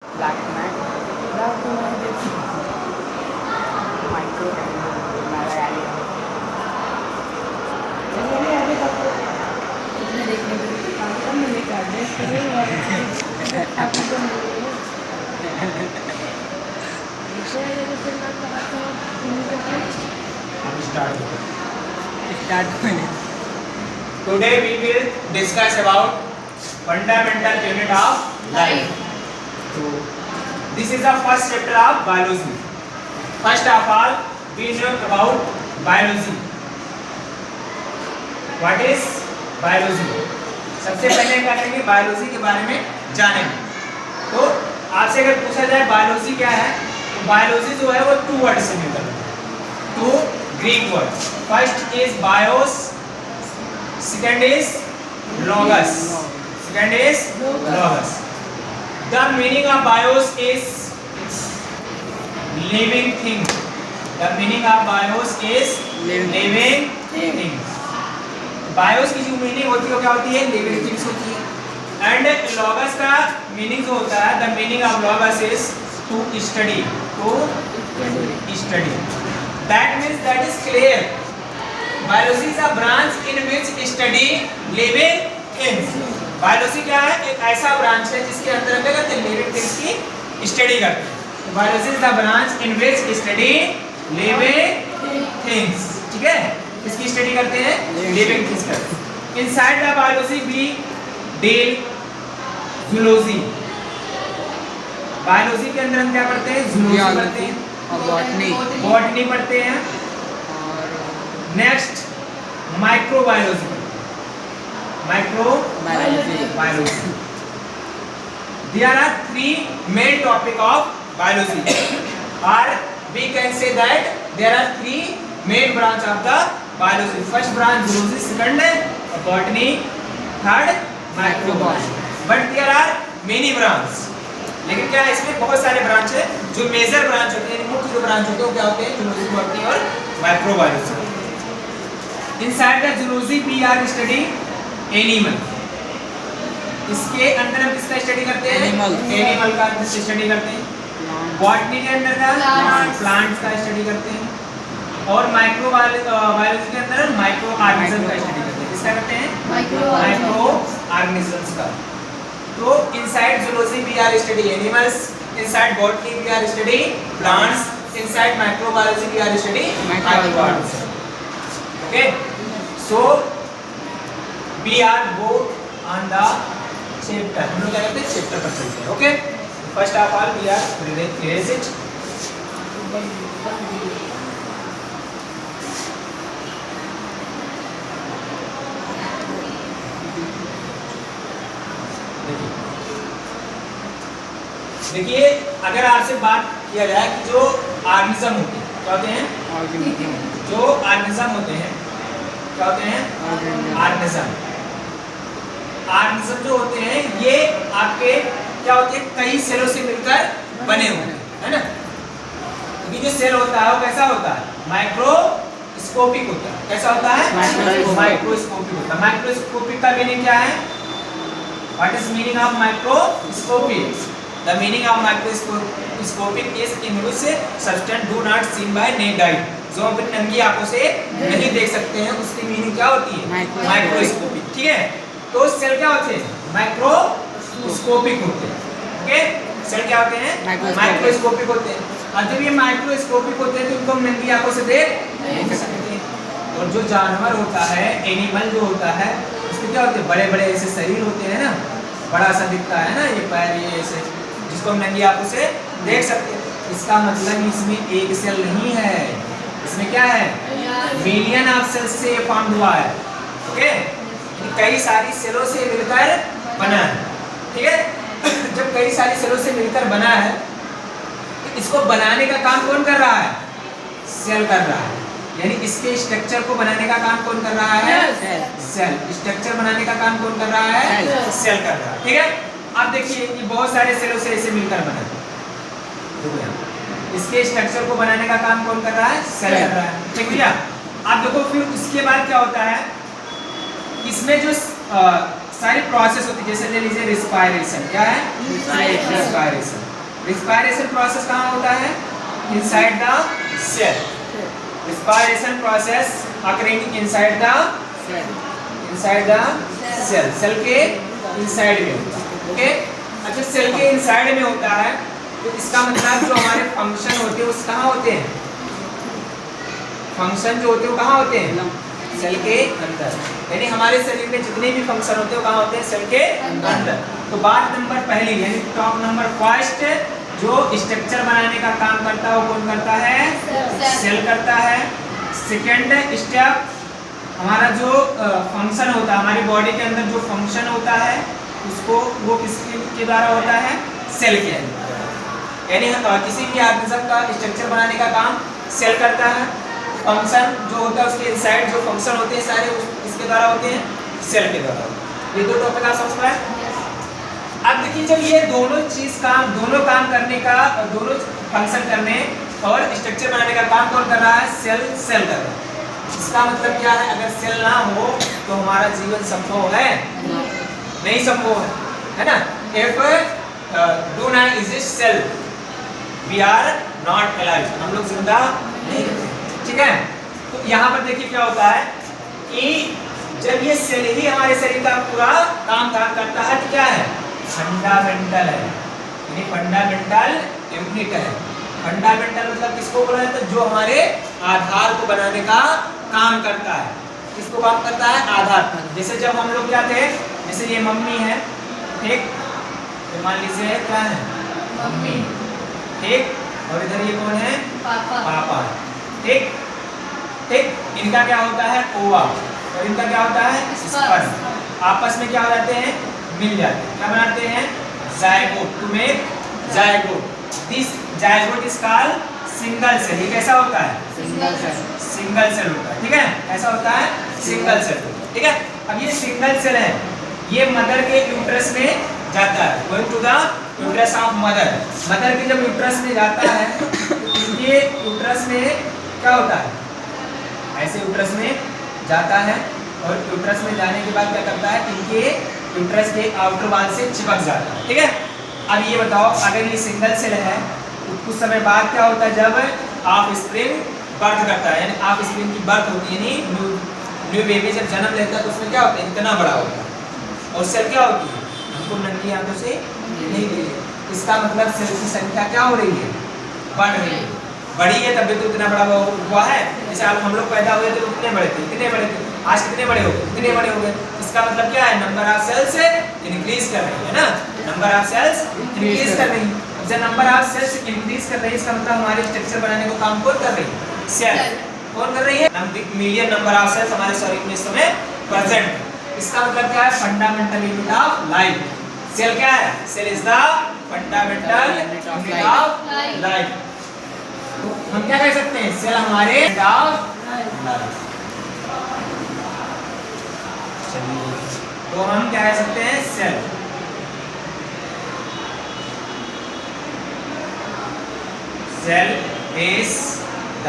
Black matte micro Today we will discuss about fundamental unit of life. So this is the first chapter of biology. First of all, we know about biology. What is biology? सबसे पहले क्या करेंगे, biology के बारे में जानेंगे। तो आपसे अगर पूछा जाए बायोलॉजी क्या है, तो बायोलॉजी जो है वो 2 वर्ड से मिलकर है, 2 Greek word. First is BIOS, second is logos. The meaning of bios is living thing. Living things. Bios की जो मीनिंग होती है क्या होती है, लिविंग थिंग्स होती है। एंड logos का मीनिंग जो होता है, the meaning of logos is to study. That means that is clear. Biology is a branch in which study living things. Biology क्या है, एक ऐसा ब्रांच है जिसके अंदर क्या करते हैं, लिविंग थिंग्स की स्टडी करते हैं। Biology is the branch in which study living things. ठीक है, इसकी स्टडी करते हैं, लिविंग थिंग्स करते हैं। Inside the biology we deal zoology. Biology के अंदर हम क्या पढ़ते हैं, जूलॉजी पढ़ते हैं और बॉटनी पढ़ते हैं। Next microbiology. There are 3 main topic of biology, or we can say that there are 3 main branch of the biology. First branch zoology, second botany, third microbiology. But there are many branch. लेकिन क्या है, इसमें बहुत सारे branch है। जो major branch होते हैं, मुख्य जो ब्रांच होते हैं वो क्या होते हैं, जूलॉजी, बॉटनी और microbiology. Inside the zoology we are studying animal. इसके अंदर हम किसका स्टडी करते हैं, एनिमल का स्टडी करते हैं। बॉटनी के अंदर का प्लांट्स का स्टडी करते हैं। और माइक्रोबायोलॉजी के अंदर माइक्रो ऑर्गेनिज्म का स्टडी करते हैं। किसका करते हैं, माइक्रो ऑर्गेनिजम्स का। तो inside zoology we are study animals, inside botany we are study plants, inside microbiology we are study microorganism. Okay, so we are both on the chapter. हम लोग क्या करते हैं, चैप्टर पर चलते हैं। Okay, first of all we are read it. देखिए, अगर आपसे बात किया जाए कि जो ऑर्गेनिज्म होते हैं, क्या होते हैं, जो ऑर्गेनिज्म होते हैं क्या होते हैं, ऑर्गेनिज्म जो होते हैं ये आपके क्या होते हैं, कई सेलों से मिलकर बने हुए हैं, है ना। क्योंकि जो सेल होता है वो कैसा होता है, माइक्रोस्कोपिक होता है। कैसा होता है, माइक्रोस्कोपिक होता है। माइक्रोस्कोपिक का मीनिंग क्या है, what is meaning of microscopic? The meaning of microscopic is in which substance do not seen by naked eye. जो हम अपनी नंगी आंखों से नहीं देख सकते हैं, उसकी मीनिंग क्या होती है, माइक्रोस्कोपिक। ठीक है, तो सेल क्या होते हैं, माइक्रोस्कोपिक होते हैं। ओके, सेल क्या होते हैं, माइक्रोस्कोपिक होते हैं। और जब ये माइक्रोस्कोपिक होते हैं तो इनको हम नंगी आंखों से देख नहीं सकते। और जो जानवर होता है, एनिमल जो होता है, उसके क्या होते हैं, बड़े बड़े ऐसे शरीर होते हैं ना, बड़ा सा दिखता है ना, ये पैर, ये ऐसे, जिसको हम नंगी आंखों से देख सकते हैं। इसका मतलब इसमें एक सेल नहीं है, इसमें क्या है, मिलियन ऑफ सेल्स से फॉर्म हुआ है। ओके, कई सारी सेलों से मिलकर बना है। ठीक है, जब कई सारी सेलों से मिलकर बना है तो इसको बनाने का काम कौन कर रहा है, सेल कर रहा है। यानी इसके स्ट्रक्चर को बनाने का काम कौन कर रहा है, सेल। स्ट्रक्चर बनाने का काम कौन कर रहा है, सेल कर रहा है। ठीक है, अब देखिए ये बहुत सारे सेलों से ऐसे मिलकर बना है। इसके स्ट्रक्चर को बनाने का काम कौन कर रहा है, सेल कर रहा है। ठीक है, अब देखो फिर उसके बाद क्या होता है, इसमें जो सारी प्रोसेस होती है, जैसे ले लीजिए रिस्पायरेशन। क्या है, रिस्पायरेशन। रिस्पायरेशन प्रोसेस कहाँ होता है? Inside the cell. Respiration process occurring inside the cell. Cell के इनसाइड में होता है। ओके, अच्छा सेल के इनसाइड में होता है तो इसका मतलब जो हमारे फंक्शन होते हैं उस कहाँ होते हैं? फंक्शन जो होते हैं वो कहाँ होते हैं? सेल के अंदर। यानी हमारे शरीर में जितने भी फंक्शन होते हैं वो कहाँ होते हैं? सेल के अंदर। तो बात नंबर पहली यानी टॉप नंबर फर्स्ट, जो स्ट्रक्चर बनाने का काम करता है वो कौन करता है? सेल करता है। सेकेंड स्टेप, हमारा जो फंक्शन होता है, हमारी बॉडी के अंदर जो फंक्शन होता है उसको वो किसके द्वारा होता है? सेल के अंदर। यानी किसी भी ऑर्गेनिज्म का स्ट्रक्चर बनाने का काम सेल करता है। फंक्शन जो होता है उसके इनसाइड जो फंक्शन होते हैं सारे इसके द्वारा होते हैं? सेल के द्वारा। ये दो टॉपिक आप समझ पाए। अब देखिए जब ये दोनों काम करने का, दोनों फंक्शन करने और स्ट्रक्चर बनाने का काम कौन कर रहा है? सेल कर रहा है। इसका मतलब क्या है? अगर सेल ना हो तो हमारा जीवन संभव है? नहीं संभव है ना? If do not exist cell, we are not alive. हम लोग जिंदा नहीं रहते। ठीक है, तो यहाँ पर देखिए क्या होता है कि जब ये सेल ही हमारे शरीर का पूरा काम करता है तो क्या है? फंडामेंटल है, यानी फंडामेंटल यूनिट है। फंडामेंटल मतलब किसको बोला जाता है? जो हमारे आधार को बनाने का काम करता है। किसको काम करता है? आधार। जैसे जब हम लोग क्या थे, जैसे ये मम्मी है, ठीक, तो मान लीजिए क्या है? मम्मी, ठीक, और इधर ये कौन है? पापा। ठीक ठीक, इनका क्या होता है? ओवा, और इनका क्या होता है? स्पर्म। आपस में क्या हो जाते हैं? मिल जाते हैं। क्या बनाते हैं? Zygote. To make zygote. This zygote is called single cell. ये कैसा होता है? सिंगल सेल होता है। ठीक है, ऐसा होता है सिंगल सेल। ठीक है, अब ये सिंगल सेल है, ये मदर के यूट्रस में जाता है। Going to the uterus of mother. Mother के जब यूट्रस में जाता है तो ये यूट्रस में क्या होता है? ऐसे यूट्रस में जाता है और यूट्रस में जाने के बाद क्या करता है? इनके यूट्रस के आउटर वॉल से चिपक जाता है। ठीक है, अब ये बताओ अगर ये सिंगल सेल है तो कुछ समय बाद क्या होता है? जब ऑफस्प्रिंग बर्थ करता है, यानी ऑफस्प्रिंग की बर्थ होती है, यानी न्यू बेबी जब जन्म लेता है तो उसमें क्या होता है? इतना बड़ा होता है। और सेल क्या होती है? हमको नंगी आंखों से नहीं दिखती है। इसका मतलब सेल की संख्या क्या हो रही है? बढ़ रही है। बढ़ी है तभी तो इतना बड़ा हुआ है। जैसे हम लोग पैदा हुए थे तो कितने बड़े थे? इतने बड़े थे। आज कितने बड़े हो गए? इतने बड़े हो गए। इसका मतलब क्या है? नंबर ऑफ सेल्स इंक्रीज कर रही है ना, नंबर ऑफ सेल्स इंक्रीज कर रही है। जब नंबर ऑफ सेल्स इंक्रीज कर रही है इसका मतलब हमारे स्ट्रक्चर बनाने को काम कौन कर रही है? सेल। कौन कर रही है? मिलियन नंबर ऑफ सेल्स हमारे शरीर में इस समय प्रेजेंट है। इसका मतलब क्या है? Fundamental unit of life. Cell क्या है? Cell is the fundamental unit of life. तो हम क्या कह सकते हैं? सेल हमारे तो हम क्या कह सकते हैं? सेल। Cell is the